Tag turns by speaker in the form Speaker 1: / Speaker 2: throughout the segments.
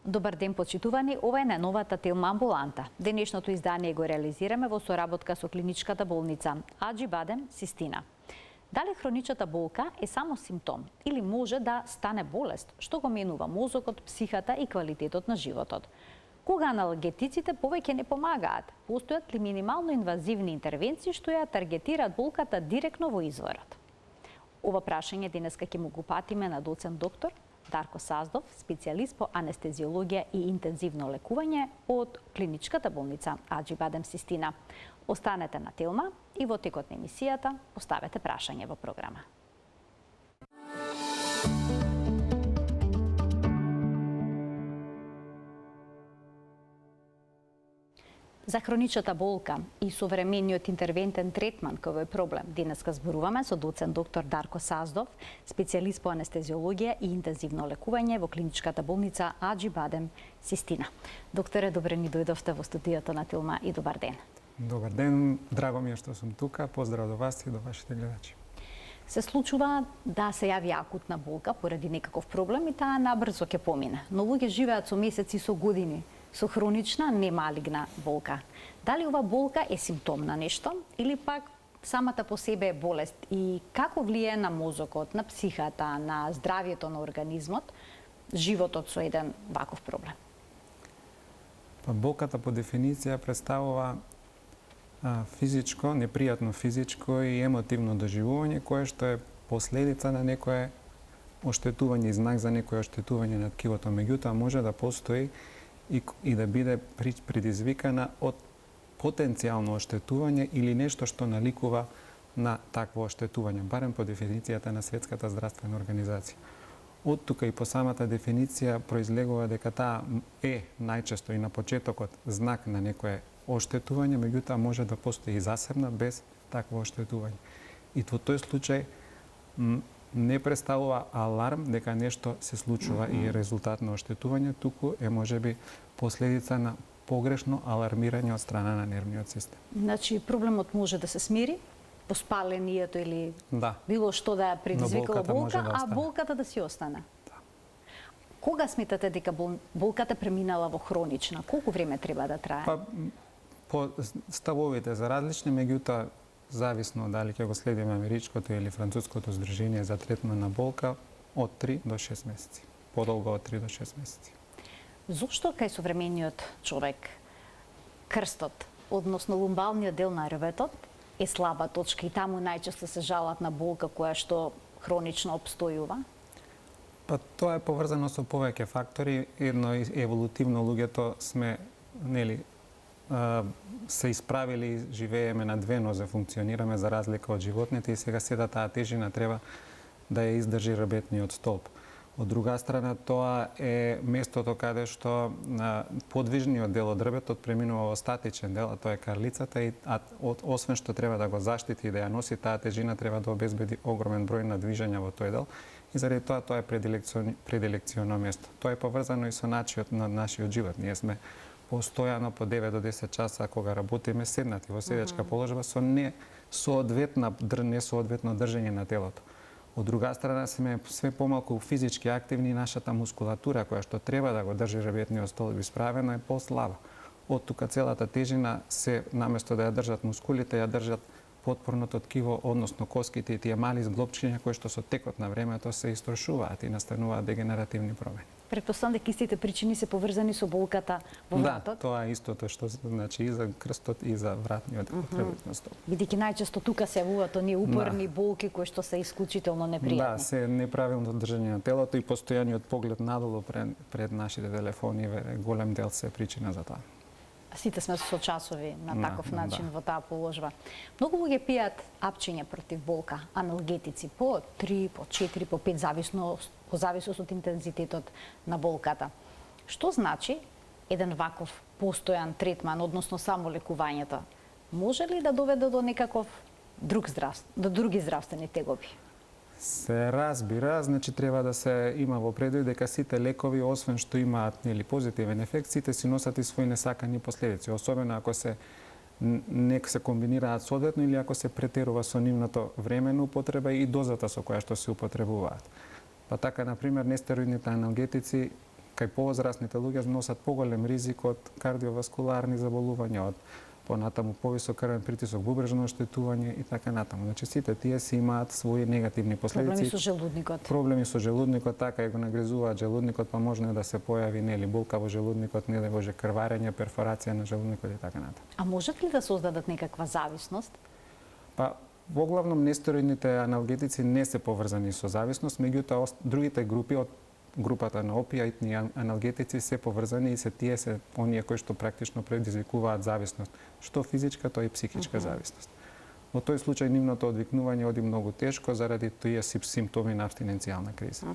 Speaker 1: Добар ден, почитувани, ова е најновата Телма амбуланта. Денешното издание го реализираме во соработка со клиничката болница Аџибадем Систина. Дали хроничната болка е само симптом или може да стане болест, што го менува мозокот, психата и квалитетот на животот? Кога аналгетиците повеќе не помагаат, постојат ли минимално инвазивни интервенции што ја таргетираат болката директно во изворот? Ова прашање денеска ќе му го патиме на доцент доктор Дарко Саздов, специјалист по анестезиологија и интензивно лекување од клиничката болница Аџибадем Систина. Останете на Телма и во текот на емисијата поставете прашање во програма. За хроничната болка и современиот интервентен третман кој овој проблем денеска зборуваме со доцент доктор Дарко Саздов, специјалист по анестезиологија и интензивно лекување во клиничката болница Аџибадем Систина. Докторе, добре ни дојдовте во студиото на Телма и добар ден.
Speaker 2: Добар ден, драго ми е што сум тука. Поздрав до вас и до вашите гледачи.
Speaker 1: Се случува да се јави акутна болка поради некаков проблем и таа набрзо ќе помине. Но луѓе живеат со месеци, со години со хронична немалигна болка. Дали ова болка е симптом на нешто или пак самата по себе е болест и како влијае на мозокот, на психата, на здравјето на организмот, животот со еден ваков проблем?
Speaker 2: Болката по дефиниција представува физичко, непријатно физичко и емотивно доживување кое што е последица на некое оштетување и знак за некое оштетување на ткивото. Меѓутоа може да постои и да биде предизвикана од потенцијално оштетување или нешто што наликува на такво оштетување, барем по дефиницијата на Светската здравствена организација. Од тука и по самата дефиниција произлегува дека таа е најчесто и на почетокот знак на некое оштетување, меѓутоа може да постои и засебна без такво оштетување. И во тој случај не представува аларм дека нешто се случува и резултат на оштетување, туку е можеби последица на погрешно алармирање од страна на нервниот систем.
Speaker 1: Значи проблемот може да се смири, поспалението или било што да ја предизвикало болка, а болката да си остане.
Speaker 2: Да.
Speaker 1: Кога сметате дека болката преминала во хронична? Колку време треба да трае?
Speaker 2: По ставовите за различни, меѓутоа зависно дали ќе го следиме америчкото или француското здружение за третман на болка, од 3 до 6 месеци. Подолго од 3 до 6 месеци.
Speaker 1: Зошто кај современиот човек крстот, односно лумбалниот дел на ребетот, е слаба точка и таму најчесто се жалат на болка која што хронично обстојува?
Speaker 2: Тоа е поврзано со повеќе фактори. Едно еволутивно луѓето сме, се исправили, живееме на две нозе, функционираме за разлика од животните и сега седа таа тежина треба да ја издржи ребетниот столб. Од друга страна, тоа е местото каде што подвижниот дел од ребетот преминува во статичен дел, а тоа е карлицата и освен што треба да го заштити и да ја носи таа тежина, треба да обезбеди огромен број на движења во тој дел и заради тоа е предилекционо место. Тоа е поврзано и со начинот на нашиот живот. Ние сме постојано по 9 до 10 часа кога работиме седнати во седечка положба со несоодветно држење на телото. Од друга страна сме све помалку физички активни и нашата мускулатура која што треба да го држи ребетниот столб исправено е послаба. Од тука целата тежина се наместо да ја држат мускулите, ја држат потпорното ткиво, односно коските и тие мали зглобчиња кои што со текот на времето се истрошуваат и настануваат дегенеративни промени.
Speaker 1: Претпоставам дека истите причини се поврзани со болката во вратот.
Speaker 2: Да, тоа е истото што значи и за крстот и за вратниот ребетен столб.
Speaker 1: Бидејќи најчесто тука се јавуваат оние упорни болки кои што се исклучително непријатни.
Speaker 2: Да, се неправилно држење на телото и постојаниот поглед надолу пред нашите телефони, голем дел се причина за тоа.
Speaker 1: Сите сме со часови на таков начин во таа положба. Многу луѓе пијат апчиња против болка, аналгетици по 3, по 4, по 5 зависност од интензитетот на болката. Што значи еден ваков постојан третман, односно само лекувањето? Може ли да доведе до некаков други здравствени тегоби?
Speaker 2: Се разбира, значи треба да се има во предвид дека сите лекови, освен што имаат позитивен ефект, сите си носат и своји несакани последици, особено ако се комбинираат соодветно или ако се претерува со нивната времена употреба и дозата со која што се употребуваат. Па така, например, нестероидните аналгетици кај повозрасните луѓе носат поголем ризик од кардиоваскуларни заболувања, од понатаму повисок крвен притисок, бубрежно оштетување и така натаму. Значи сите тие си имаат своји негативни последици.
Speaker 1: Проблеми со желудникот.
Speaker 2: Проблеми со желудникот, така и го нагризуваат желудникот, па можно да се појави нели болка во желудникот, не да боже крварење, перфорација на желудникот и така натаму.
Speaker 1: А можат ли да создадат некаква зависност?
Speaker 2: Па во главном нестероидните аналгетици не се поврзани со зависност, меѓутоа другите групи од групата на опијатни аналгетици се поврзани и тие се оние кои што практично предизвикуваат зависност, што физичка, тоа и психичка зависност. Во тој случај нивното одвикнување оди многу тешко заради тие симптоми на абстиненцијална криза.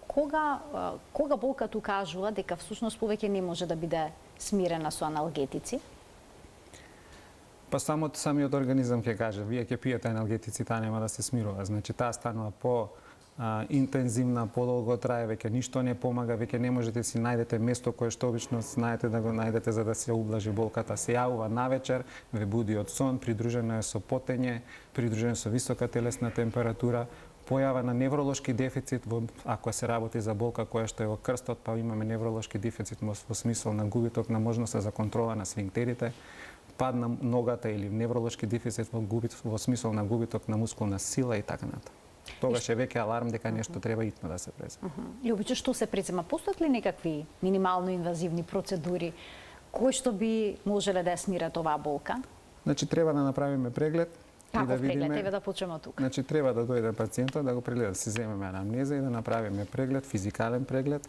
Speaker 1: Кога болката укажува дека всушност повеќе не може да биде смирена со аналгетици?
Speaker 2: Па самиот организам ќе каже, вие ќе пиете аналгетици, таа нема да се смирува. Значи таа станува интензивна, подолго трае, веќе ништо не помага, веќе не можете си најдете место кое што обично знаете да го најдете за да се ублажи болката. Се јавува навечер, ве буди од сон, придружено е со потење, придружено со висока телесна температура, појава на невролошки дефицит, ако се работи за болка која што е во крстот, па имаме невролошки дефицит во смисол на губиток на можноста за контрола на сфинктерите, пад на ногата или невролошки дефицит во смисол на губиток на мускулна сила и така натаму. Тогаш е веќе аларм дека нешто треба итно да се презема.
Speaker 1: И обично што се презема? Постојат ли некакви минимално инвазивни процедури кои што би можеле да ја смират оваа болка?
Speaker 2: Значи треба да направиме преглед и да видиме.
Speaker 1: Преглед? Еве да почнеме од тука.
Speaker 2: Значи треба да дојде пациентот да го прегледа, си земеме анамнеза и да направиме преглед, физикален преглед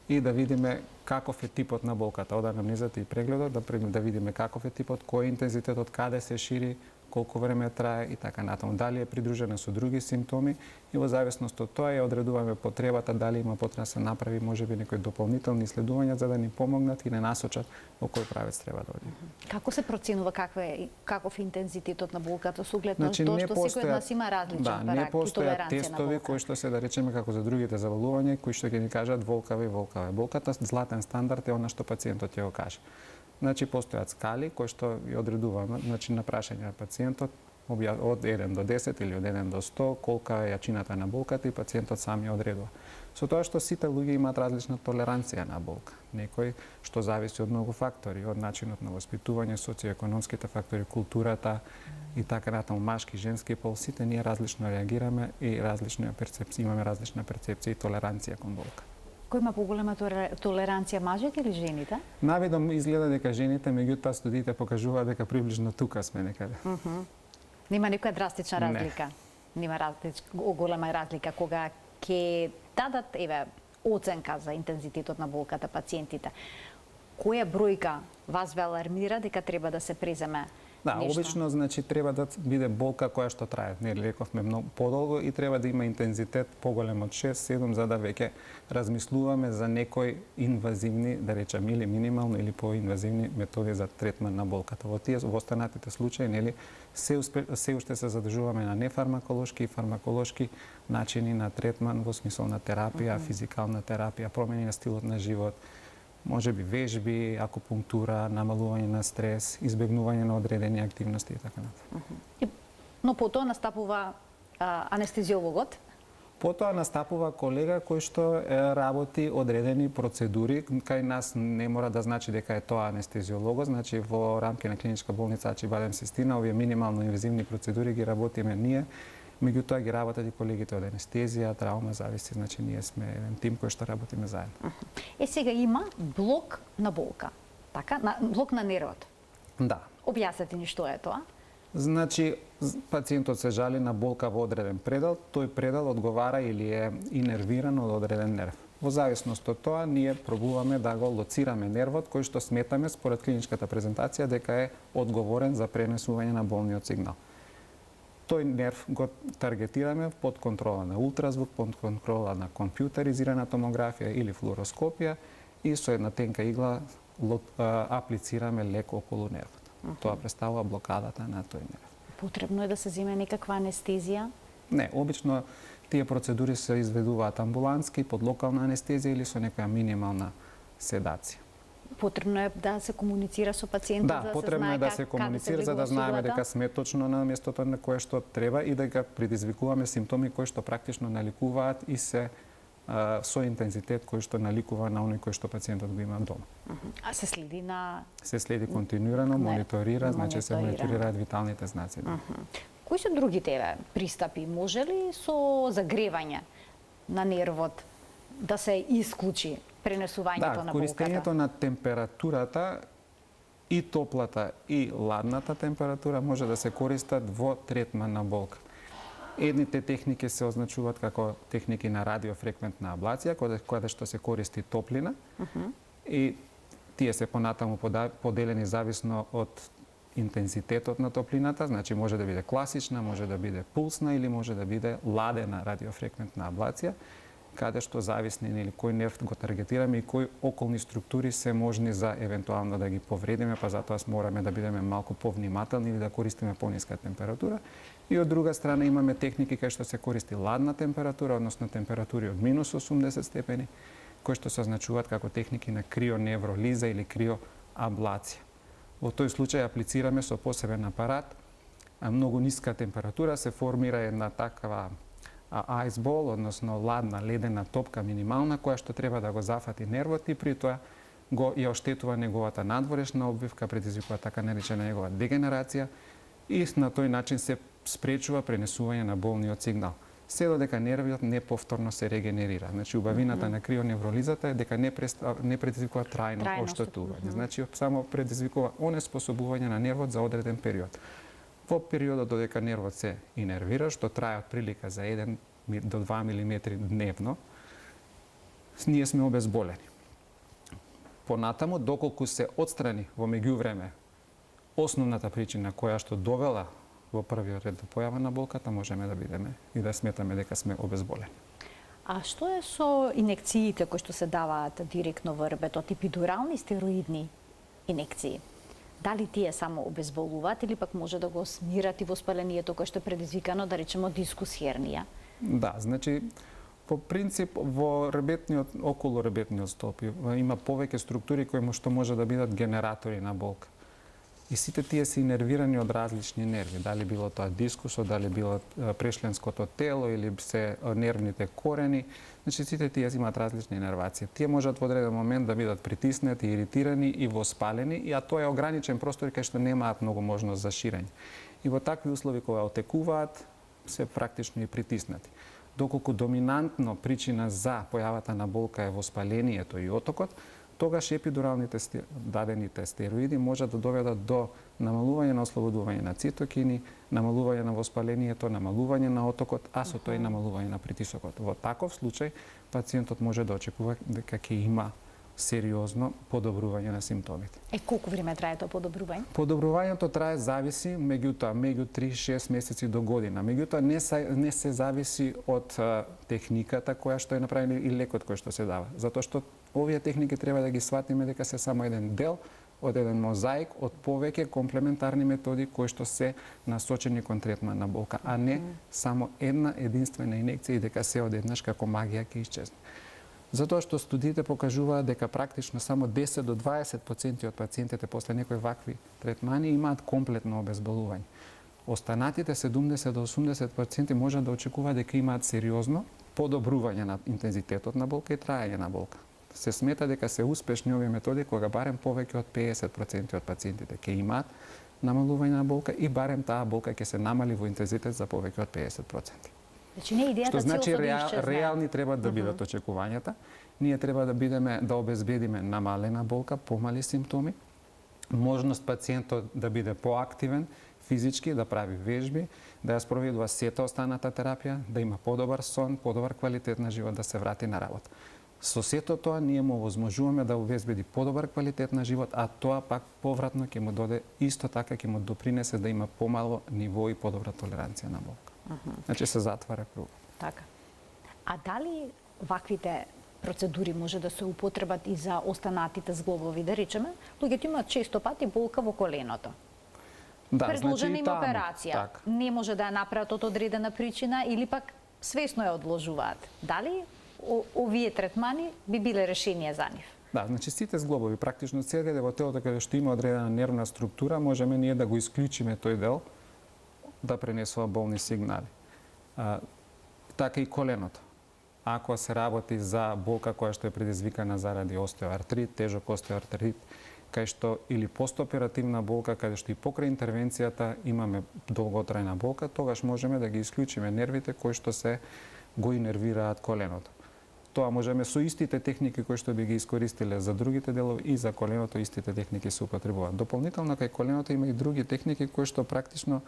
Speaker 2: и да видиме каков е типот на болката, од анамнезата и прегледот, да видиме каков е типот, кој е интензитетот, каде се шири, колку време трае и така натаму. Дали е придружена со други симптоми и во зависност од тоа ја одредуваме потребата, дали има потреба да се направи можеби некои дополнителни иследувања за да ни помогнат и не насочат во кој правец треба да одиме.
Speaker 1: Како се проценува каков е интензитетот на болката со оглед на тоа што секој од нас има различен
Speaker 2: параметар? Да, не постојат тестови кои што се да речеме како за другите заболувања кои што ќе ни кажат волкава и волкава. Болката златен стандард е она што пациентот ќе го каже. Значи постојат скали кои што ја одредуваме, значи на прашање на пациентот од 1 до 10 или од 1 до 100 колка е јачината на болката и пациентот сам ја одредува. Со тоа што сите луѓе имаат различна толеранција на болка. Некој што зависи од многу фактори, од начинот на воспитување, социоекономските фактори, културата и така натаму, машки, женски пол, сите ние различно реагираме и имаме различна перцепција и толеранција кон болка.
Speaker 1: Кој има поголема толеранција, мажите или жените?
Speaker 2: Навидом изгледа дека жените, меѓутоа студиите покажуваат дека приближно тука сме некаде.
Speaker 1: Нема некоја драстична разлика? Нема голема разлика кога ќе дадат оценка за интензитетот на болката пациентите. Која бројка вас ве алармира дека треба да се преземе?
Speaker 2: Да, обично значи треба да биде болка која што трае. Не лековме многу подолго и треба да има интензитет поголем од 6-7 за да веќе размислуваме за некои инвазивни, да речам, или минимално или поинвазивни методи за третман на болката. Во останатите случаи, нели, се уште се задржуваме на нефармаколошки и фармаколошки начини на третман во смисол на терапија, физикална терапија, промени на стилот на живот, можеби вежби, акупунктура, намалување на стрес, избегнување на одредени активности и така натаму.
Speaker 1: Но потоа настапува анестезиологот?
Speaker 2: Потоа настапува колега кој што работи одредени процедури, кај нас не мора да значи дека е тоа анестезиологот, значи во рамки на клиничка болница Ачибадем Систина, овие минимално инвазивни процедури ги работиме ние, меѓутоа ги работат и колегите од анестезија, траума, зависи, значи ние сме еден тим кој што работиме заедно.
Speaker 1: Сега има блок на болка, така? Блок на нервот.
Speaker 2: Да.
Speaker 1: Објаснете ни што е тоа?
Speaker 2: Значи, пациентот се жали на болка во одреден предел, тој предел одговара или е инервиран од одреден нерв. Во зависност од тоа, ние пробуваме да го лоцираме нервот кој што сметаме според клиничката презентација дека е одговорен за пренесување на болниот сигнал. Тој нерв го таргетираме под контрола на ултразвук, под контрола на компјутеризирана томографија или флуороскопија и со една тенка игла аплицираме лек околу нервот. Тоа представува блокадата на тој нерв.
Speaker 1: Потребно е да се земе некаква анестезија?
Speaker 2: Не, обично тие процедури се изведуваат амбулантски, под локална анестезија или со некоја минимална седација.
Speaker 1: Потребно е да се комуницира со пациентот,
Speaker 2: да, потребно е да се комуницира за да знаеме дека сме точно на местото на кое што треба и да ga предизвикуваме симптоми кои што практично наликуваат и се со интензитет кој што наликува на оној кој што пациентот го има дома.
Speaker 1: А се следи на...
Speaker 2: Се следи континуирано, мониторира, значи се мониторираат виталните знаци.
Speaker 1: Кои се другите пристапи? Може ли со загревање на нервот да се исклучи пренесувањето на болката?
Speaker 2: Да, користењето на температурата и топлата и ладната температура може да се користат во третман на болка. Едните техники се означуваат како техники на радиофреквентна аблација, кога што се користи топлина, и тие се понатаму поделени зависно од интензитетот на топлината, значи може да биде класична, може да биде пулсна или може да биде ладена радиофреквентна аблација, каде што зависни или кој нерв го таргетираме и кои околни структури се можни за евентуално да ги повредиме, па затоа мораме да бидеме малку повнимателни или да користиме пониска температура. И од друга страна имаме техники кај што се користи ладна температура, односно температури од минус 80 степени, кои што се означуваат како техники на крионевролиза или криоаблација. Во тој случај аплицираме со посебен апарат, многу ниска температура, се формира една такава ice ball, односно ладна ледена топка минимална, која што треба да го зафати нервот и при тоа го ја оштетува неговата надворешна обвивка, предизвикува така наречена негова дегенерација и на тој начин се спречува пренесување на болниот сигнал. Се додека нервиот неповторно се регенерира. Значи, убавината на крионевролизата е дека не предизвикува трајно оштетување. Значи, само предизвикува онеспособување на нервот за одреден период. Во периодот додека нервот се инервира, што трае од прилика за 1 до 2 мм дневно, ние сме обезболени. Понатаму, доколку се отстрани во меѓувреме основната причина која што довела во првиот ред до појава на болката, можеме да бидеме и да сметаме дека сме обезболени.
Speaker 1: А што е со инекциите кои што се даваат директно во рбетот, епидурални стероидни инекции? Дали тие само обезболуваат или пак може да го смират и воспалението кое што е предизвикано, да речеме, од дискус хернија?
Speaker 2: Да, значи, по принцип, во рбетниот, околу рбетниот столб има повеќе структури кои што може да бидат генератори на болка. И сите тие се инервирани од различни нерви, дали било тоа дискусот, дали било прешленското тело или се нервните корени. Значи сите тие имаат различни инервации. Тие можат во одреден момент да бидат притиснати, иритирани и воспалени, а тоа е ограничен простор кај што немаат многу можност за ширење. И во такви услови кога отекуваат, се практично и притиснати. Доколку доминантно причина за појавата на болка е воспалението и отокот, тогаш епидуралните дадените стероиди можат да доведат до намалување на ослободување на цитокини, намалување на воспалението, намалување на отокот, а со тоа и намалување на притисокот. Во таков случај пациентот може да очекува дека ќе има сериозно подобрување на симптомите.
Speaker 1: Колку време трае тоа подобрување?
Speaker 2: Подобрувањето трае зависи меѓу 3-6 месеци до година. Меѓутоа не се зависи од техниката која што е направена и лекот кој што се дава, затоа што овие техники треба да ги сватиме дека се само еден дел од еден мозаик од повеќе комплементарни методи кои што се насочени кон третман на болка, а не само една единствена инекција и дека се одеднаш како магија ќе исчезне. Затоа што студиите покажуваат дека практично само 10 до 20% од пациентите после некои вакви третмани имаат комплетно обезболување. Останатите 70 до 80% можат да очекуваат дека имаат сериозно подобрување на интензитетот на болка и траење на болка. Се смета дека се успешни овие методи кога барем повеќе од 50% од пациентите ќе имаат намалување на болка и барем таа болка ќе се намали во интензитет за повеќе од 50%.
Speaker 1: Значи не идејата
Speaker 2: што значи
Speaker 1: да
Speaker 2: реални треба да бидат очекувањата. Ние треба да бидеме да обезбедиме намалена болка, помали симптоми, можност пациентот да биде поактивен физички, да прави вежби, да ја спроведува сета останата терапија, да има подобар сон, подобар квалитет на живот, да се врати на работа. Со сето тоа ние му овозможуваме да обезбеди подобар квалитет на живот, а тоа пак повратно ќе му доде исто така ќе му допринесе да има помало ниво и подобра толеранција на болка. Значи се затвара круг.
Speaker 1: Така. А дали ваквите процедури може да се употребат и за останатите зглобови, да речеме, луѓето имаат често пати болка во коленото.
Speaker 2: Да,
Speaker 1: предложена им
Speaker 2: таму,
Speaker 1: операција.
Speaker 2: Так.
Speaker 1: Не може да ја направат од одредена причина или пак свесно ја одложуваат. Дали овие третмани би биле решение за нив?
Speaker 2: Да, значи сите зглобови, практично целите во телото каде што има одредена нервна структура, можеме ние да го исклучиме тој дел да пренесува болни сигнали. Така и коленото. ако се работи за болка која што е предизвикана заради остеоартрит, тежок остеоартрит, кај што или постоперативна болка, каде што и покрај интервенцијата имаме долготрајна болка, тогаш можеме да ги исклучиме нервите кои што се го инервираат коленото. Тоа можеме со истите техники кои што би ги искористиле за другите делови и за коленото истите техники се употребуваат. Дополнително кај коленото има и други техники кои што практично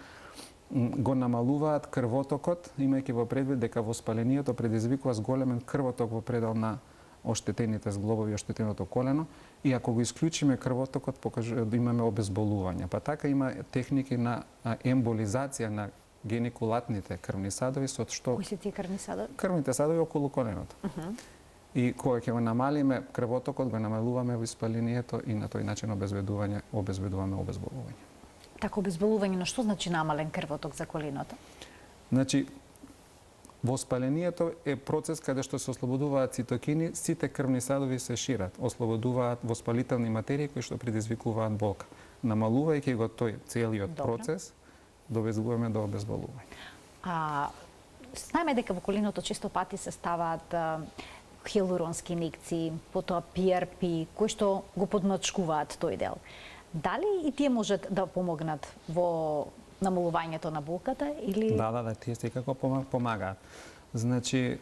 Speaker 2: го намалуваат крвотокот, имајќи во предвид дека воспалението предизвикува зголемен крвоток во предел на оштетените зглобови и оштетеното колено, и ако го исклучиме крвотокот, покажува да имаме обезболување. Па така има техники на емболизација на геникулатните крвни садови, со што...
Speaker 1: Кои се тие крвни садови?
Speaker 2: Крвните садови околу коленото. И кога ќе го намалиме крвотокот, го намалуваме воспалението и на тој начин обезбедуваме обезболување.
Speaker 1: Така обезболување, но што значи намален крвоток за коленото?
Speaker 2: Значи, воспалението е процес каде што се ослободуваат цитокини, сите крвни садови се шират, ослободуваат воспалителни материи кои што предизвикуваат болка. Намалувајќи го тој целиот процес, доведуваме до обезболување.
Speaker 1: Знаеме дека во коленото често пати се ставаат хиалуронски инекции, потоа PRP, кои што го подмачкуваат тој дел. Дали и тие можат да помогнат во намалувањето на болката или...
Speaker 2: Да, тие секако помагаат. Значи,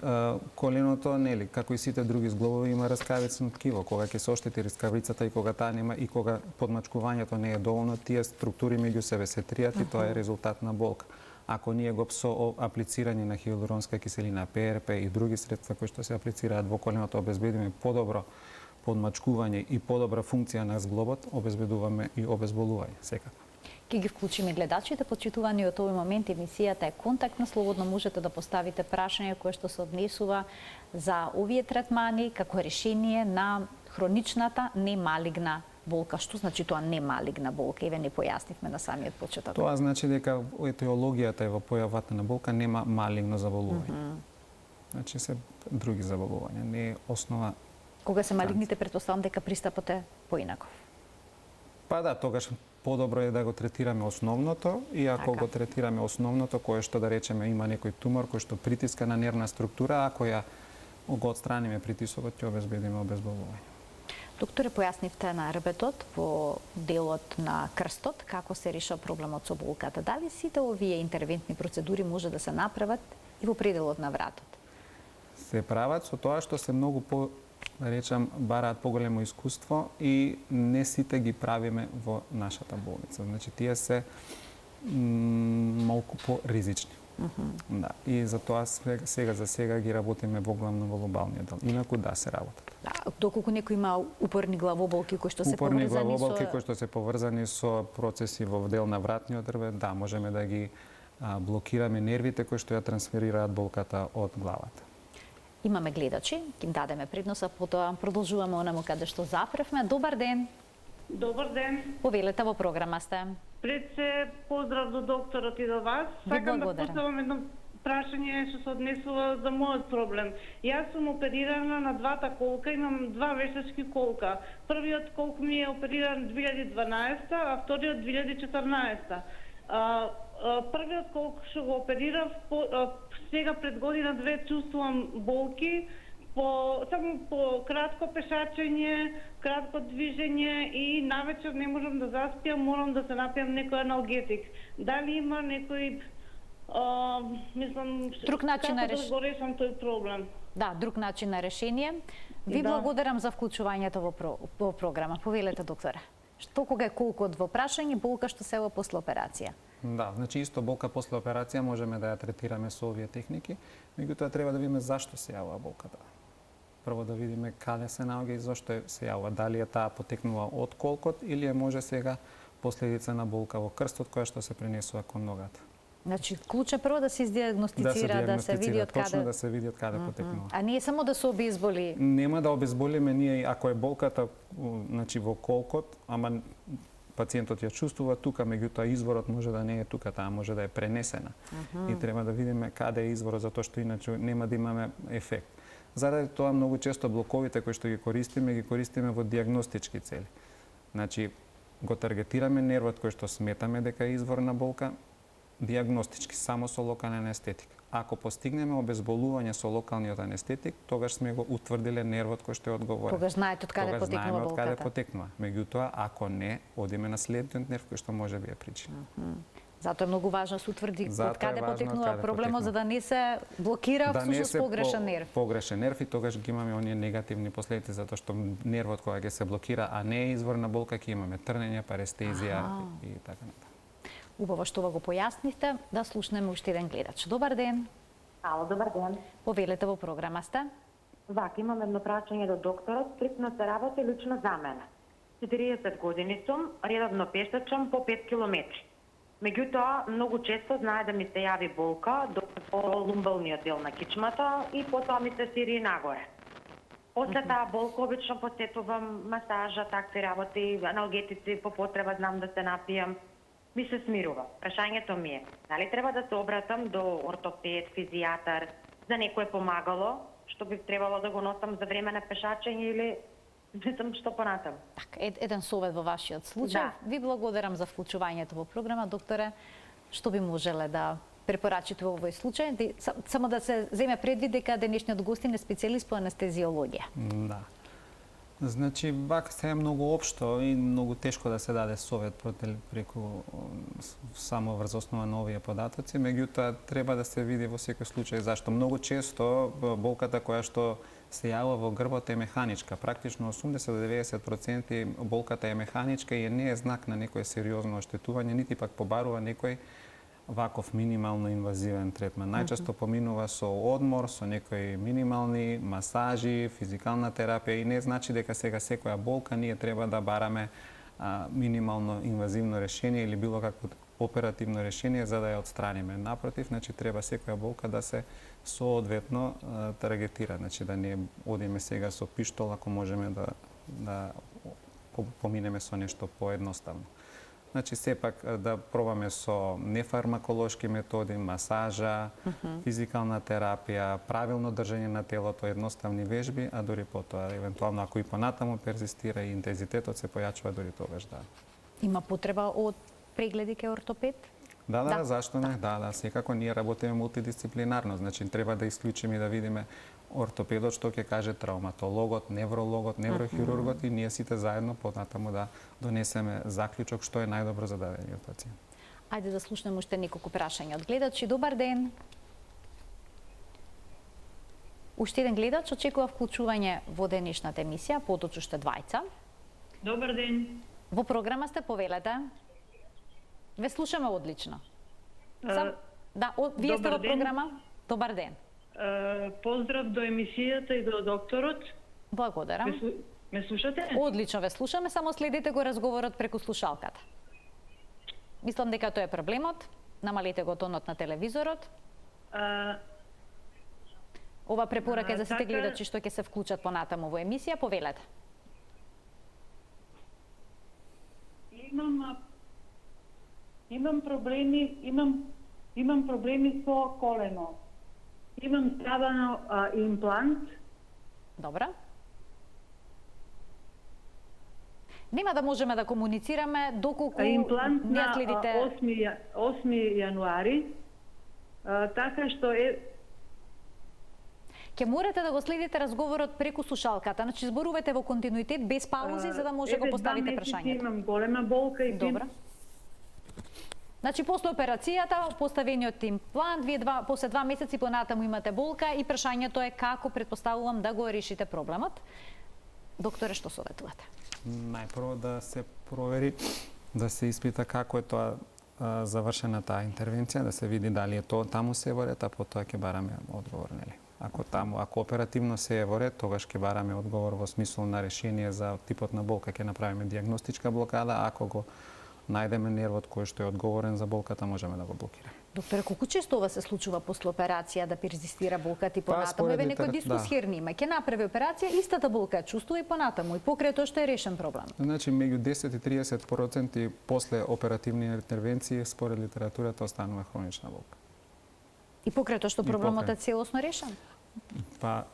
Speaker 2: коленото, нели, како и сите други зглобови, има раскавично ткиво. Кога ќе се оштети раскавицата и кога таа нема и кога подмачкувањето не е доволно, тие структури меѓу себе се тријат и тоа е резултат на болка. Ако ние го со аплицирање на хиалуронска киселина, PRP и други средства кои што се аплицираат во коленото, обезбедиме подобро подмачкување и подобра функција на зглобот, обезбедуваме и обезболување секако.
Speaker 1: Ке ги вклучиме гледачите, почитувани од овој момент емисијата е контактна, слободно можете да поставите прашање кое што се однесува за овие третмани како решение на хроничната немалигна болка. Што значи тоа немалигна болка? Еве не појаснивме на самиот почеток.
Speaker 2: Тоа значи дека етиологијата е во појавата на болка нема малигно заболување. Значи се други заболувања, не е основа.
Speaker 1: Кога се малигните, претпоставам дека пристапот е поинаков.
Speaker 2: Па да, тогаш подобро е да го третираме основното, и ако го третираме основното, кое што да речеме има некој тумор кој што притиска на нервна структура, ако ја го отстраниме притисокот, ќе обезбедиме обезболување.
Speaker 1: Докторе, појаснивте на РБТ во делот на крстот како се решава проблемот со болката. Дали сите овие интервентни процедури може да се направат и во пределот на вратот?
Speaker 2: Се прават со тоа што се многу по, да речам, бараат поголемо искуство и не сите ги правиме во нашата болница. Значи, тие се малку по-ризични. Да, и за тоа сега ги работиме во главно во глобалниот дел. Инаку да се работат.
Speaker 1: Да, доколку некој има упорни главоболки кои што се поврзани со...
Speaker 2: Упорни главоболки кои што се поврзани со процеси во дел на вратниот дрвет, да, можеме да ги блокираме нервите кои што ја трансферираат болката од главата.
Speaker 1: Имаме гледачи, ќе им дадеме предност, а потоа продолжуваме онаму каде што запревме. Добар ден.
Speaker 3: Добар ден.
Speaker 1: Повелете, во програма сте.
Speaker 3: Пред се поздрав до докторот и до вас. Сакам да поставам едно прашање што се однесува за мојот проблем. Јас сум оперирана на двата колка, имам два вештачки колка. Првиот колк ми е опериран 2012, а вториот 2014. Првиот колк што го оперирав, сега пред година-две чувствувам болки, само по кратко пешачење, кратко движење и навечер не можам да заспиам, морам да се напијам некој аналгетик. Дали има некој мислам
Speaker 1: друг начин на
Speaker 3: да го решам тој проблем?
Speaker 1: Да, друг начин на решение. Ви благодарам за вклучувањето во програма. Повелете, докторе. Што кога е колкот во прашање, болка што се после операција?
Speaker 2: Да, значи исто болка после операција можеме да ја третираме со овие техники, меѓутоа треба да видиме зашто се јавува болката. Прво да видиме каде се наоѓа и зашто се јавува, дали е таа потекнува од колкот или е може сега последица на болка во крстот која што се пренесува кон ногата.
Speaker 1: Значи, клуче прво да се издиагностицира, да се види од каде...
Speaker 2: Точно да се види од каде потекнува.
Speaker 1: А не само да се обезболи?
Speaker 2: Нема да обезболиме ние, ако е болката значи, во колкот, ама пациентот ја чувствува тука, меѓутоа изворот може да не е тука, таа може да е пренесена. И треба да видиме каде е изворот, затоа што иначе нема да имаме ефект. Заради тоа многу често блоковите кои што ги користиме во диагностички цели. Значи, го таргетираме нервот кој што сметаме дека е извор на болка, диагностички, само со локална анестетика. ако постигнеме обезболување со локалниот анестетик, тогаш сме го утврдиле нервот кој што е одговорен.
Speaker 1: Тогаш знаете од каде потекнува болката.
Speaker 2: Тогаш знаеме од каде потекнува. Меѓутоа, ако не, одиме на следниот нерв кој што може би е причина.
Speaker 1: Затоа е многу важно да се утврди од каде потекнува проблемот, за да не се блокира всушност погрешен нерв.
Speaker 2: Погрешен нерв и тогаш ги имаме оние негативни последици, затоа што нервот кога ќе се блокира, а не е извор на болка, ќе имаме трнење, парестезија и така натаму.
Speaker 1: Убаво што го појаснивте, да слушнеме уште еден гледач. Добар ден.
Speaker 4: Ало, добар ден.
Speaker 1: Повелете, во програма сте.
Speaker 4: Вака, имам едно прашање до докторот. Стрикно се работи лично за мене. 40 години сум, редовно пешачам по 5 километри. Меѓутоа, многу често знае да ми се јави болка до лумбалниот дел на кичмата и потоа ми се сири нагоре. После таа болка обично посетувам масажа, такви работи, аналгетици, по потреба знам да се напијам. Ми се смирува. Прашањето ми е, дали треба да се обратам до ортопед, физијатар, за некое помагало, што би требало да го носам за време на пешачење или знам што понатам?
Speaker 1: Так, еден совет во вашиот случај.
Speaker 4: Да.
Speaker 1: Ви благодарам за вклучувањето во програма, докторе. Што би можеле да препорачите во овој случај? Само да се земе предвид дека денешниот гостин е специјалист по анестезиологија.
Speaker 2: Да. Значи, вака се е многу општо и многу тешко да се даде совет преку само врз основа на овие податоци, меѓутоа треба да се види во секој случај зашто многу често болката која што се јавува во грбот е механичка. Практично 80-90% болката е механичка и не е знак на некое сериозно оштетување, нити пак побарува некој ваков минимално инвазивен третман. Најчесто поминува со одмор, со некои минимални масажи, физикална терапија и не значи дека сега секоја болка ние треба да бараме минимално инвазивно решение или било какво оперативно решение за да ја отстраниме. Напротив, значи треба секоја болка да се соодветно таргетира, значи да не одиме сега со пиштол ако можеме да поминеме со нешто поедноставно. Значи, сепак да пробаме со нефармаколошки методи, масажа, физикална терапија, правилно држање на телото, едноставни вежби, а дури потоа, евентуално, ако и понатаму перзистира и интензитетот се појачува, дури тогаш да.
Speaker 1: Има потреба од прегледи кај ортопед?
Speaker 2: Да, зашто не? Да, секако ние работиме мултидисциплинарно, значи треба да исклучиме и да видиме ортопедот што ќе каже травматологот, неврологот, неврохирургот и ние сите заедно понатаму да донесеме заклучок што е најдобро за дадениот пациент.
Speaker 1: Ајде да слушнеме уште неколку прашања од гледачи. Добар ден. Уште еден гледач очекува вклучување во денешната емисија, потоа уште двајца.
Speaker 3: Добар ден.
Speaker 1: Во програма сте, повелете. Ве слушаме одлично. Вие сте во програма. Добар ден.
Speaker 3: Поздрав до емисијата и до докторот.
Speaker 1: Благодарам.
Speaker 3: Ме слушате?
Speaker 1: Одлично ве слушаме, само следите го разговорот преку слушалката. Мислам дека тоа е проблемот. Намалете го тонот на телевизорот. Ова препорака е за сите гледачи што ќе се вклучат понатаму во емисија, повелете.
Speaker 5: Имам проблеми со колено. Имам ставано имплант.
Speaker 1: Добра. Нема да можеме да комуницираме доколку
Speaker 5: имплант
Speaker 1: не следите
Speaker 5: 8 јануари. Така што е
Speaker 1: ќе морате да го следите разговорот преку слушалката. Значи зборувате во континуитет без паузи за да може да го поставите прашањето.
Speaker 5: Имам голема болка и
Speaker 1: добра. Значи, после операцијата, поставениот имплант, вие после 2 месеци понатаму имате болка и прашањето е како, предпоставувам, да го решите проблемот. Докторе, што советувате?
Speaker 2: Најпрво да се провери, да се испита како е тоа завршена таа интервенција, да се види дали е тоа таму се во ред, а потоа ќе бараме одговор, нели? Ако оперативно се е во ред, тогаш ќе бараме одговор во смисол на решение за типот на болка, ќе направиме дијагностичка блокада, ако го најдеме нервот кој што е одговорен за болката, можеме да го блокираме.
Speaker 1: Докторе, колку често ова се случува после операција да перзистира болката и понатаму? Еве некој дискус хернима, ќе направи операција, истата болка ја чувствува и понатаму, и покрај тоа што е решен проблем.
Speaker 2: Значи, меѓу 10 и 30% после оперативни интервенции, според литературата, останува хронична болка.
Speaker 1: И покрај тоа што проблемот е целосно решен?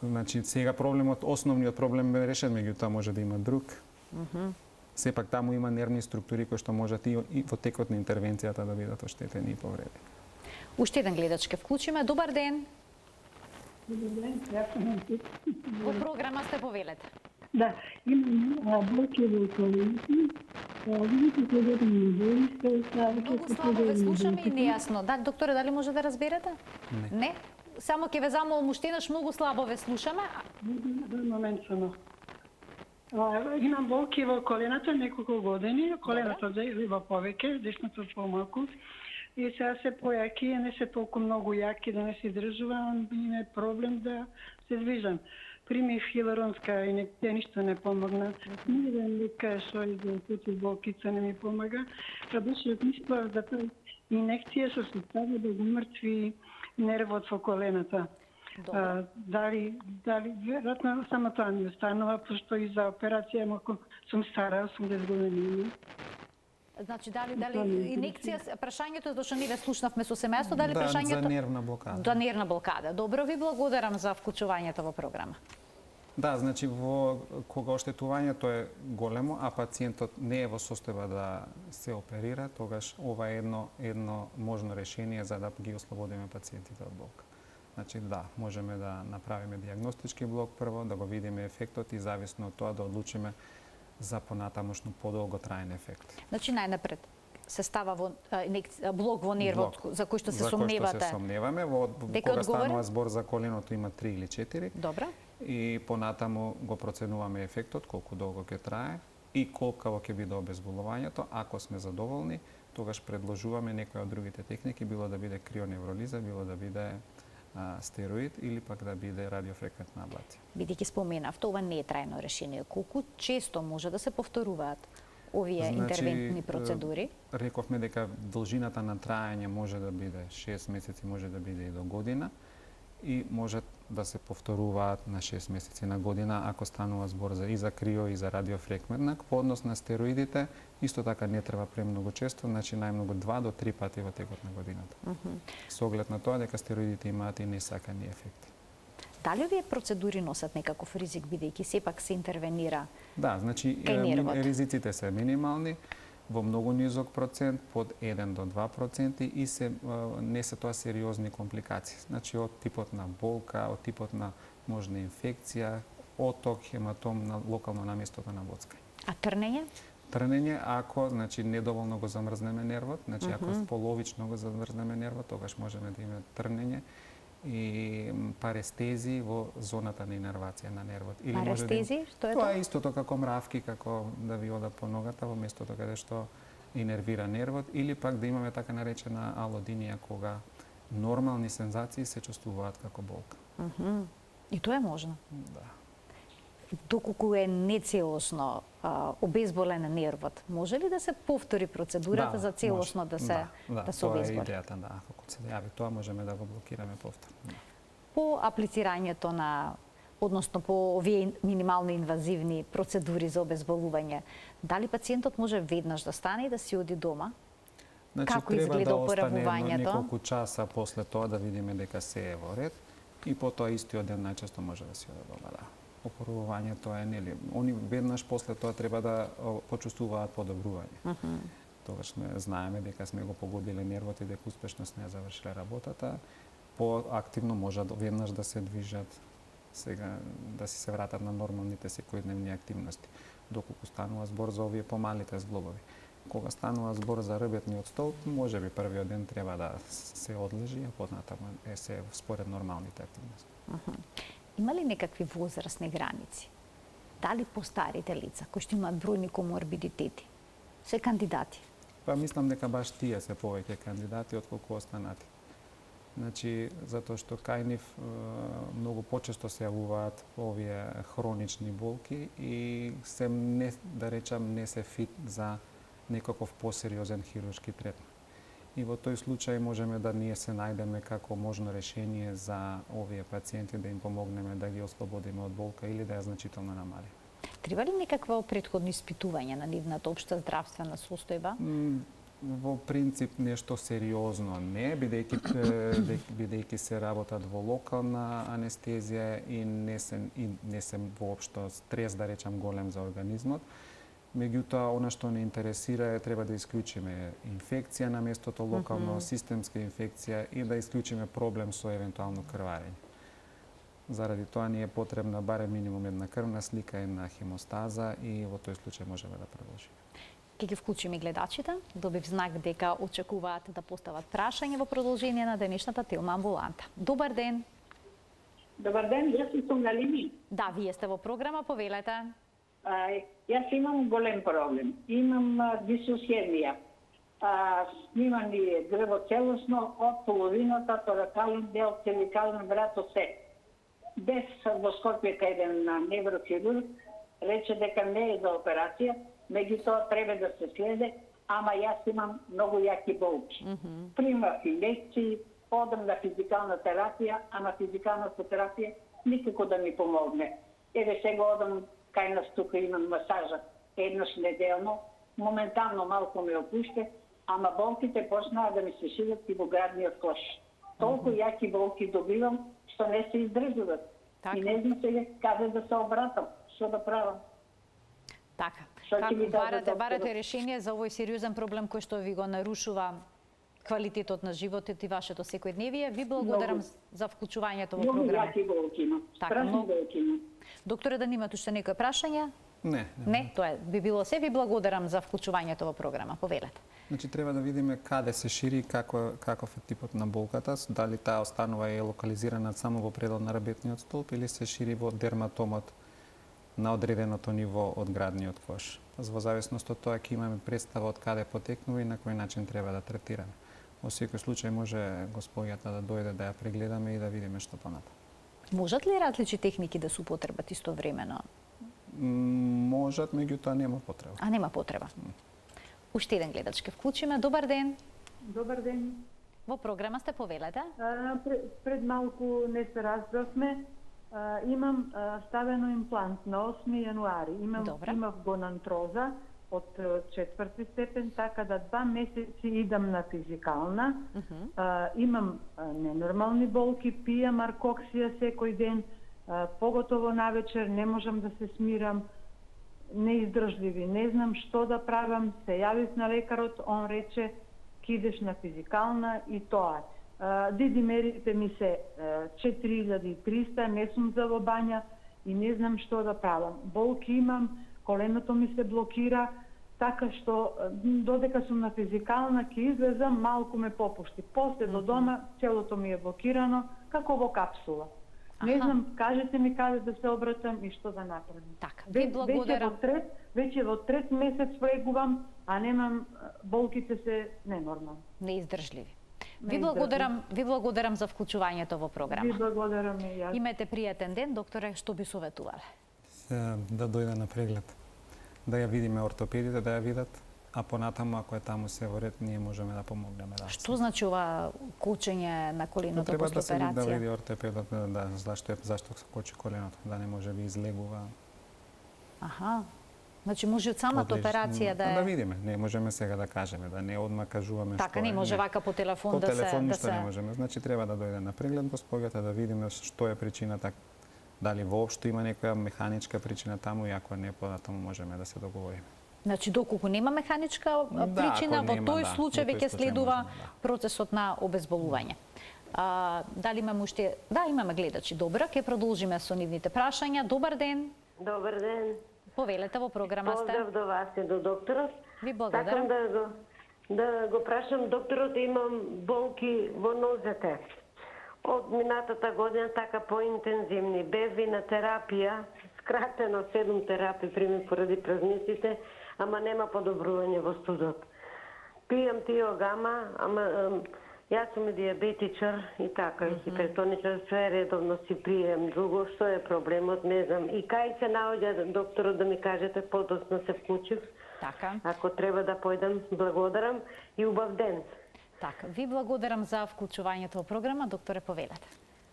Speaker 2: Значи, сега основниот проблем е решен, меѓутоа може да има друг. Сепак таму има нервни структури кои што можат и во текот на интервенцијата да бидат оштетени и повредени.
Speaker 1: Уште еден гледач ке вклучиме. Добар ден.
Speaker 6: Добар ден, јас сум Антик.
Speaker 1: Во програма сте, повелете.
Speaker 6: Да, имам болки во колените. Видите следете на болите.
Speaker 1: Многу слабо ве слушаме и нејасно. Да, докторе, дали може да разберете? Не. Само ќе ве замолам уште еднаш, многу слабо ве слушаме.
Speaker 6: Момент само. Имам болки во колената неколку години. Колената зелива повеќе, десното помалку. И сега се појаки, не се толку многу јаки да не се издржувам, има проблем да се движам. Примих хиларонска инекција, ништо не помогна. Не да ми каже што и за тој болкица не ми помага. Беше мислав да тој инекција со се става да го мртви нервот во колената. Дали веројатно само тоа ми останува, пошто и за операција малку сум стара, 80 години.
Speaker 1: Значи, дали инекција, прашањето зашто не ве слушнавме со семејство, дали
Speaker 2: да,
Speaker 1: прашањето...
Speaker 2: за нервна блокада.
Speaker 1: Да, нервна блокада. Добро, ви благодарам за вклучувањето во програма.
Speaker 2: Да, значи, кога оштетувањето е големо, а пациентот не е во состојба да се оперира, тогаш ова е едно можно решение за да ги ослободиме пациентите од болка. Значи, да, можеме да направиме дијагностички блок прво, да го видиме ефектот и зависно од тоа да одлучиме за понатамошно подолго траен ефект.
Speaker 1: Значи, најнапред се става блок во нервот за кој што се сомневате.
Speaker 2: За кој што се сомневаме, кога станува збор за коленото има 3 или 4.
Speaker 1: Добро.
Speaker 2: И понатаму го проценуваме ефектот, колку долго ќе трае и колкаво ќе биде обезболувањето. Ако сме задоволни, тогаш предложуваме некои од другите техники, било да биде крионевролиза, било да биде стероид или пак да биде радиофреквентна аблација.
Speaker 1: Бидејќи споменавте, ова не е трајно решение. Колку често може да се повторуваат овие интервентни процедури?
Speaker 2: Рековме дека должината на траење може да биде 6 месеци, може да биде и до година и може да се повторуваат на 6 месеци на година ако станува збор и за крио и за радиофреквентна. По однос на стероидите, исто така не треба премногу често, значи најмногу 2 до 3 пати во текот на годината. Со оглед на тоа дека стероидите имаат и несакани ефекти.
Speaker 1: Дали овие процедури носат некаков ризик, бидејќи сепак се интервенира?
Speaker 2: Да, значи ризиците се минимални, во многу низок процент, под 1 до 2% и не се тоа сериозни компликации. Значи од типот на болка, од типот на можна инфекција, оток, хематом локално на местото на воцкање.
Speaker 1: А трнење?
Speaker 2: Трнење, ако недоволно го замрзнеме нервот, значи ако половично го замрзнеме нервот, тогаш можеме да имаме трнење и парестези во зоната на инервација на нервот.
Speaker 1: Парестези? Што е тоа?
Speaker 2: Тоа е истото како мравки, како да ви ода по ногата во местото каде што инервира нервот, или пак да имаме така наречена алодинија, кога нормални сензации се чувствуваат како болка.
Speaker 1: И тоа е можно?
Speaker 2: Да.
Speaker 1: Доколку е нецелосно обезболен нервот, може ли да се повтори процедурата за целосно да се обезболи?
Speaker 2: Тоа е идејата, да. Ако се јави тоа, можеме да го блокираме повторно.
Speaker 1: По аплицирањето односно по овие минимални инвазивни процедури за обезболување, дали пациентот може веднаш да стане и да си оди дома?
Speaker 2: Значи,
Speaker 1: како изгледа операвувањето?
Speaker 2: Треба да остане неколку часа после тоа да видиме дека се е во ред и потоа истиот ден најчесто може да си оди дома, да. Оперувањето е, нели, они веднаш после тоа треба да почувствуваат подобрување. Тогаш знаеме дека сме го погодиле нервот и дека успешно сме завршиле работата, поактивно може веднаш да се движат, сега да се вратат на нормалните секојдневни активности, доколку станува збор за овие помалите зглобови. Кога станува збор за рбетниот столб, можеби првиот ден треба да се одлежи, а потнатаму се според нормалните активности.
Speaker 1: Има ли некакви возрастни граници? Дали постарите лица, кои што имаат бројни коморбидитети, се кандидати?
Speaker 2: Па мислам дека баш тие се повеќе кандидати отколку останати. Значи, затоа што кај нив многу почесто се јавуваат овие хронични болки и се не, да речам, не се фит за некаков посериозен хируршки третман. И во тој случај можеме да ние се најдеме како можно решение за овие пациенти, да им помогнеме да ги ослободиме од болка или да ја значително намалиме.
Speaker 1: Треба ли некакво предходно испитување на нивната општа здравствена состојба?
Speaker 2: Во принцип нешто сериозно не, бидејќи се работат во локална анестезија и не се воопшто стрес, да речам, голем за организмот. Меѓутоа, она што не интересира е треба да исклучиме инфекција на местото локално, системска инфекција и да исклучиме проблем со евентуално крварење. Заради тоа ни е потребна барем минимум една крвна слика, една хемостаза и во тој случај можеме да продолжиме.
Speaker 1: Ке ги вклучиме гледачите, добив знак дека очекуваат да постават прашање во продолжение на денешната Телма амбуланта. Добар ден.
Speaker 7: Добар ден, јас сум на линија.
Speaker 1: Да, вие сте во програма, повелете.
Speaker 7: Јас имам голем проблем. Имам дисоциемија. Сниман е дрво целосно од половината, торакален дел, цервикален врат, се. Без ендоскопија кај еден неврохирург рече дека не е за операција, меѓутоа треба да се следе, ама јас имам многу јаки болки. Примав инjekции, одам на физикална терапија, ама физикалната терапија никако да ми помогне. Еве сега одам кај нас тука имам масажа еднаш неделно, моментално малку ме опуште, ама болките почнаа да ми се шират и во градниот кош. Толку јаки болки добивам што не се издржуват. И не знам сега каде да се обратам, што да правам.
Speaker 1: Така. Како барате решение за овој сериозен проблем кој што ви го нарушува квалитетот на животот и вашето секојдневие? Ви благодарам за вклучувањето во програма.
Speaker 7: Многу јаки болки имам. Страшни болки имам.
Speaker 1: Докторе, да немате уште некои прашања?
Speaker 2: Не,
Speaker 1: тоа би било се. Ви благодарам за вклучувањето во програма. Повелете.
Speaker 2: Значи треба да видиме каде се шири, каков е типот на болката, дали таа останува е локализирана само во предел на рабетниот столб или се шири во дерматомот на одреденото ниво од градниот кош. Во зависност од тоа ќе имаме представа од каде потекнува и на кој начин треба да третираме. Во секој случај може господјата да дојде да ја прегледаме и да видиме што понатаму.
Speaker 1: Можат ли различни техники да се употребат истовремено?
Speaker 2: Можат, меѓутоа нема потреба.
Speaker 1: Нема потреба. Уште еден гледач ке вклучиме. Добар ден.
Speaker 5: Добар ден.
Speaker 1: Во програма сте, повелете.
Speaker 5: Пред малку не се разбравме. Имам ставено имплант на 8 јануари. Имав гонантроза од 4 степен, така да 2 месеци идам на физикална. Имам ненормални болки, пијам аркоксија секој ден, поготово навечер не можам да се смирам, неиздржливи. Не знам што да правам, се јавив на лекарот, он рече ки идеш на физикална и тоа. Дидимерите ми се 4300, не сум за во бања и не знам што да правам. Болки имам, коленото ми се блокира, така што додека сум на физикална ќе излезам, малку ме попушти. После до дома целото ми е блокирано, како во капсула. Не знам, кажете ми каде да се обратам и што да направам.
Speaker 1: Така, ви благодарам.
Speaker 5: Веќе во трет месец влегувам, а немам, болките се ненормални.
Speaker 1: Неиздржливи. Ви благодарам за вклучувањето во програма.
Speaker 5: Ви благодарам и јас.
Speaker 1: Имајте пријатен ден, докторе, што би советувале?
Speaker 2: Да дојде на преглед. Да ја видиме ортопедите, да ја видат, а понатаму, ако е таму се во ред, ние можеме да помогнеме.
Speaker 1: Што значи ова кочење на коленото после операција?
Speaker 2: Треба да види ортопедот, зашто се кочи коленото, да не може би излегува.
Speaker 1: Значи може од самата операција да е...
Speaker 2: Да видиме, не можеме сега да кажеме, да не одма кажуваме што е.
Speaker 1: Така, не може вака по телефон да се...
Speaker 2: По телефон ништо не можеме, значи треба да дојде на преглед господјата, да видиме што е причината, дали воопшто има некоја механичка причина таму и ако не, понатаму можеме да се договориме.
Speaker 1: Значи, доколку нема механичка причина, во тој случај веќе следува процесот на обезболување. Дали имаме уште... Да, имаме гледачи. Добро, ќе продолжиме со нивните прашања. Добар ден.
Speaker 8: Добар ден.
Speaker 1: Повелете, во програма сте.
Speaker 8: Поздрав до вас и до докторот.
Speaker 1: Ви благодарам.
Speaker 8: Сакам да го прашам докторот, имам болки во нозете. Од минатата година така поинтензивни. Бев и на терапија, скратено 7 терапии пример поради празниците, ама нема подобрување во студот. Пијам тиогама, ама јас сум диабетичар и така, и хипертоничар, све редовно си пијам. Друго, што е проблемот, не знам. И кај се наоѓа докторот да ми кажете, подоцна се вклучив.
Speaker 1: Така.
Speaker 8: Ако треба да појдам, благодарам и убав ден.
Speaker 1: Така, ви благодарам за вклучувањето во програма, докторе, повелете.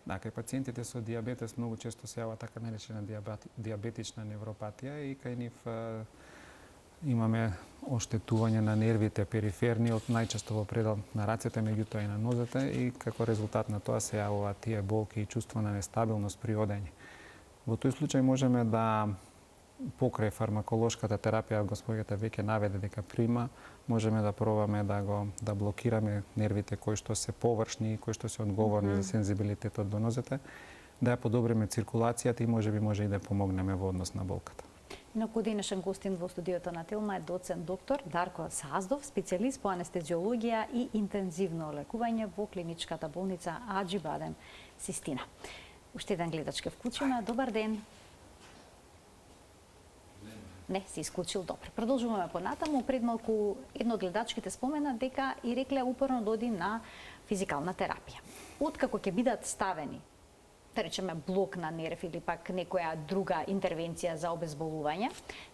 Speaker 2: Кај пациентите со диабетес многу често се јава така наречена диабетична невропатија и кај нив имаме оштетување на нервите периферни, најчесто во предел на рацете, меѓутоа и на нозете, и како резултат на тоа се јавуваат тие болки и чувство на нестабилност при одење. Во тој случај можеме да покрај фармаколошката терапија, господјата веќе наведе дека прима, можеме да пробаме да блокираме нервите кои што се површни, кои што се одговорни за сензибилитетот до нозете, да ја подобриме циркулацијата и може и да помогнеме во однос на болката.
Speaker 1: Инаку денешен гостин во студиото на Телма е доцент доктор Дарко Саздов, специјалист по анестезиологија и интензивно лекување во клиничката болница Аџибадем, Систина. Уште еден гледач ке вклучиме. Добар ден. Не, се исклучил, добре. Продолжуваме понатаму. Пред малку едно од гледачките спомена дека и рекле упорно доди на физикална терапија. Откако ќе бидат ставени, да речеме блок на нерв или пак некоја друга интервенција за обезболување,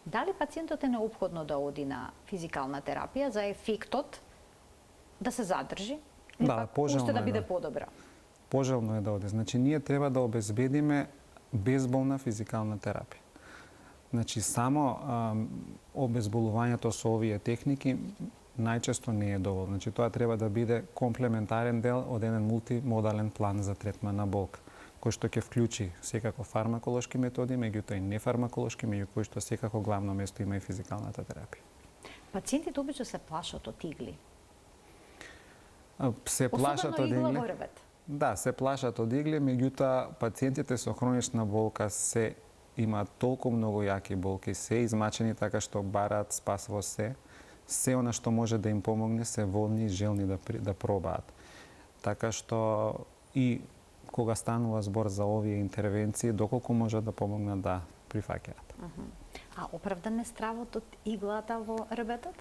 Speaker 1: дали пациентот е неопходно да оди на физикална терапија за ефектот да се задржи или пак уште да биде подобро?
Speaker 2: Пожелно е да оди. Значи, ние треба да обезбедиме безболна физикална терапија. Значи, само обезболувањето со овие техники најчесто не е доволно. Значи, тоа треба да биде комплементарен дел од еден мултимодален план за третман на болка, кој што ќе вклучи секако фармаколошки методи, меѓутоа и нефармаколошки, меѓу кои што секако главно место има и физикалната терапија.
Speaker 1: Пациентите обично се плашат од игли.
Speaker 2: Се плашат од игли. Да, се плашат од игли, меѓутоа пациентите со хронична болка се имаат толку многу јаки болки, се измачени така што бараат спас во се она што може да им помогне, се волни и желни да пробаат. Така што и кога станува збор за овие интервенции, доколку можат да помогнат да прифаќаат.
Speaker 1: А оправдан е стравот од иглата во ребетот?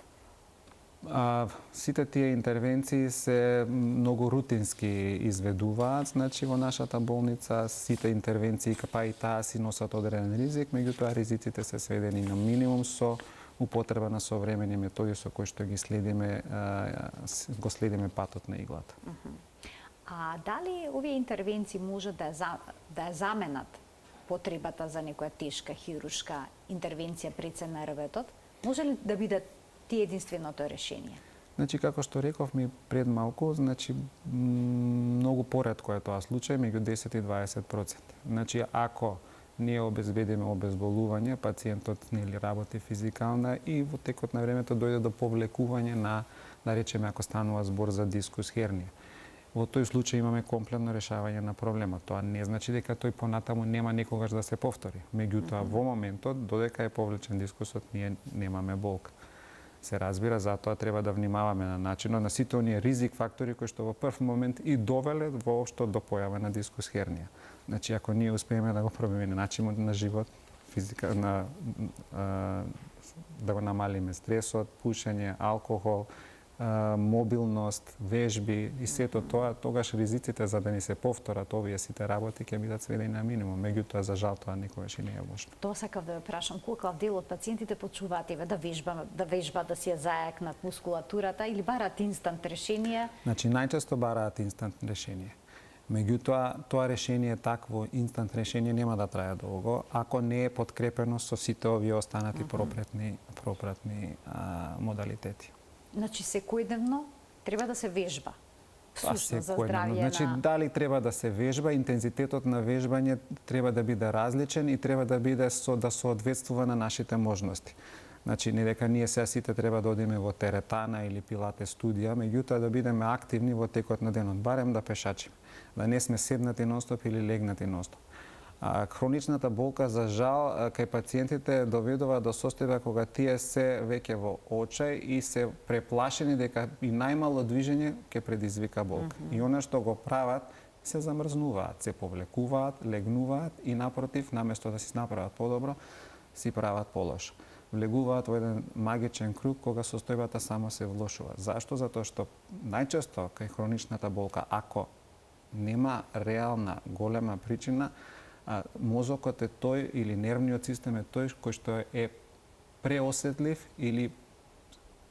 Speaker 2: Сите тие интервенции се многу рутински изведуваат, значи во нашата болница сите интервенции, па и таа си носат одреден ризик, меѓутоа ризиците се сведени на минимум со употреба на современи методи со кои што го следиме патот на иглата.
Speaker 1: А дали овие интервенции може да заменат потребата за некоја тешка хируршка интервенција пред се на ребетот? Може ли да бидат тие единственото решение?
Speaker 2: Значи, како што рековме пред малку, значи многу поретко е тоа случај, меѓу 10 и 20%. Значи, ако ние обезбедиме обезболување, пациентот нели работи физикална и во текот на времето дојде до повлекување на, да речеме, ако станува збор за дискус хернија. Во тој случај имаме комплетно решавање на проблемот. Тоа не значи дека тој понатаму нема никогаш да се повтори. Меѓутоа, во моментот, додека е повлечен дискусот, ние немаме болка. Се разбира, затоа треба да внимаваме на начинот на сите оние ризик фактори кои што во прв момент и довеле воопшто до појава на дискус хернија. Значи, ако ние успееме да го промениме начинот на живот, да го намалиме стресот, пушење, алкохол, мобилност, вежби и сето тоа, тогаш ризиците за да ни се повторат овие сите работи ќе бидат сведени на минимум. Меѓутоа, за жал, тоа никогаш и не е можно.
Speaker 1: Тоа сакав да ве прашам, колку дел од пациентите почуваат да вежбаат, да си ја зајакнат мускулатурата или бараат инстант решение?
Speaker 2: Значи, најчесто бараат инстант решение. Меѓутоа, тоа решение, такво инстант решение нема да трае долго, ако не е подкрепено со сите овие останати пропратни модалитети.
Speaker 1: Значи, секојдневно треба да се вежба. Сушно за здравје
Speaker 2: значи, дали треба да се вежба, интензитетот на вежбање треба да биде различен и треба да биде да соодветствува на нашите можности. Значи, не дека ние сега сите треба да одиме во теретана или пилате студија, меѓутоа да бидеме активни во текот на денот, барем да пешачиме, да не сме седнати нонстоп или легнати нонстоп. Хроничната болка, за жал, кај пациентите доведува до состојба кога тие се веќе во очај и се преплашени дека и најмало движење ќе предизвика болка. И она што го прават, се замрзнуваат, се повлекуваат, легнуваат и напротив, наместо да си направат подобро, си прават полошо. Влегуваат во еден магичен круг кога состојбата само се влошува. Зашто? Затоа што најчесто кај хроничната болка, ако нема реална голема причина, мозокот е тој или нервниот систем е тој кој што е преосетлив или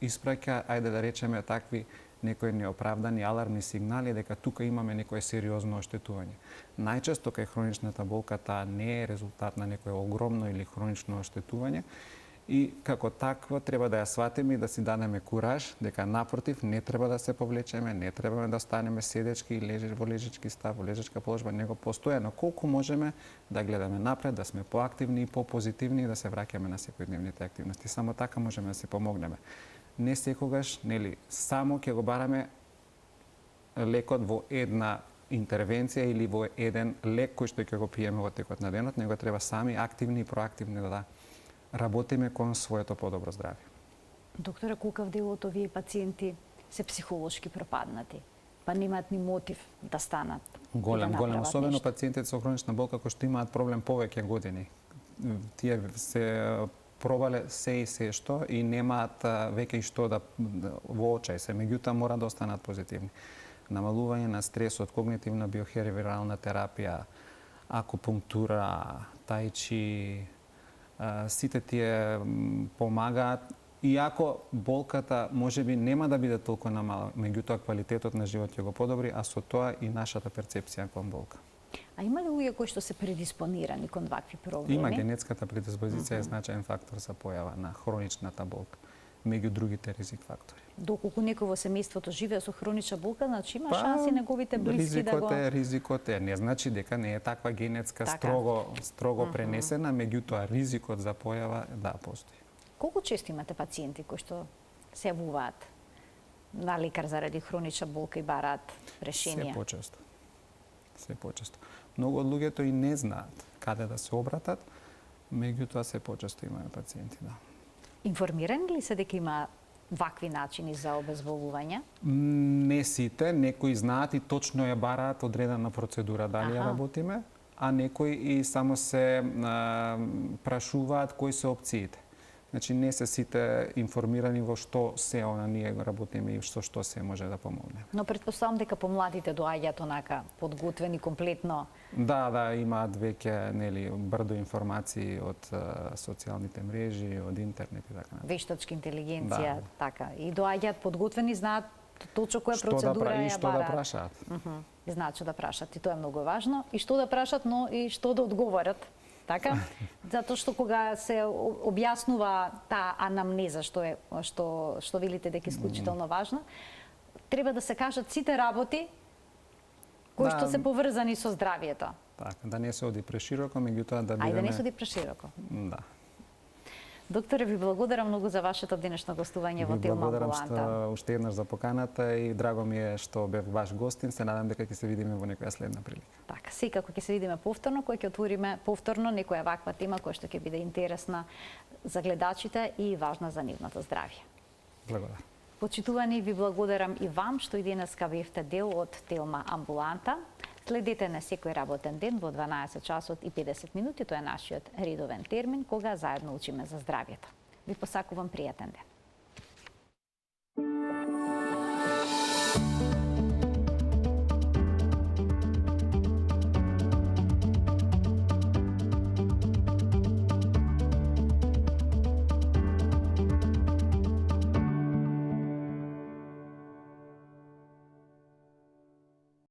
Speaker 2: испраќа, ајде да речеме, такви некои неоправдани алармни сигнали дека тука имаме некое сериозно оштетување. Најчесто кај хроничната болка таа не е резултат на некое огромно или хронично оштетување И како такво треба да ја сватиме и да си дадеме кураж дека напротив не треба да се повлечеме, не треба да останеме седечки и во лежачки став, во лежачка положба, него постојано колку можеме да гледаме напред, да сме поактивни и попозитивни и да се враќаме на секојдневните активности. Само така можеме да си помогнеме. Не секогаш, нели, само ќе го бараме лекот во една интервенција или во еден лек кој што ќе го пиеме во текот на денот, него треба сами активни и проактивни да работиме кон своето подобро здравје.
Speaker 1: Доктора, колкав дел од овие пациенти се психолошки пропаднати, па немаат ни мотив да станат?
Speaker 2: Голем, особено пациентите со хронична болка кои што имаат проблем повеќе години. Тие се пробале се и се што и немаат веќе и што да во очај се, меѓутоа мора да останат позитивни. Намалување на стресот, когнитивна биохевиорална терапија, акупунктура, тајчи, сите тие помагаат, иако болката можеби нема да биде толку намала, меѓутоа квалитетот на живот ќе го подобри, а со тоа и нашата перцепција кон болка.
Speaker 1: А има ли луѓе кои што се предиспонирани кон вакви проблеми?
Speaker 2: Има, генетската предиспозиција е значаен фактор за појава на хроничната болка, меѓу другите ризик фактори.
Speaker 1: Доколку некој во семејството живее со хронична болка, значи има шанси неговите блиски да го...
Speaker 2: Ризикот е, не значи дека не е таква генетска строго пренесена, меѓутоа ризикот за појава да постои.
Speaker 1: Колку често имате пациенти кои што се јавуваат на лекар заради хронична болка и бараат решенија?
Speaker 2: Се почесто. Многу од луѓето и не знаат каде да се обратат, меѓутоа се почесто имаме пациенти, да.
Speaker 1: Информирани ли се дека има вакви начини за обезболување?
Speaker 2: Не сите, некои знаат и точно ја бараат одредена процедура дали ја работиме, а некои и само се прашуваат кои се опциите. Значи не се сите информирани во што се ние работиме и што се може да помогне.
Speaker 1: Но претпоставам дека помладите доаѓаат онака подготвени комплетно.
Speaker 2: Да, имаат веќе нели брдо информации од социјалните мрежи, од интернет и така.
Speaker 1: Вештачка интелигенција, така. И доаѓаат подготвени, знаат точно која процедура ја бараат.
Speaker 2: Што да прашаат.
Speaker 1: Знаат што да прашаат и тоа е многу важно. И што да прашат, но и што да одговорат. Така? Затоа што кога се објаснува таа анамнеза, што велите дека е исклучително важна, треба да се кажат сите работи кои што се поврзани со здравието.
Speaker 2: Така, да не се оди прешироко, меѓутоа да бидеме...
Speaker 1: Ајде да не се оди прешироко.
Speaker 2: Да.
Speaker 1: Докторе, ви благодарам многу за вашето денешно гостување во Телма Амбуланта.
Speaker 2: Благодарам уште еднаш за поканата и драго ми е што бев ваш гостин. Се надам дека ќе се видиме во некоја следна прилика.
Speaker 1: Така, секако ќе се видиме повторно, кој ќе отвориме повторно некоја ваква тема која што ќе биде интересна за гледачите и важна за нивното здравје.
Speaker 2: Благодарам.
Speaker 1: Почитувани, ви благодарам и вам што и денеска бевте дел од Телма Амбуланта. Следете на секој работен ден во 12 часот и 50 минути, тоа е нашиот редовен термин, кога заедно учиме за здравјето. Ви посакувам пријатен ден.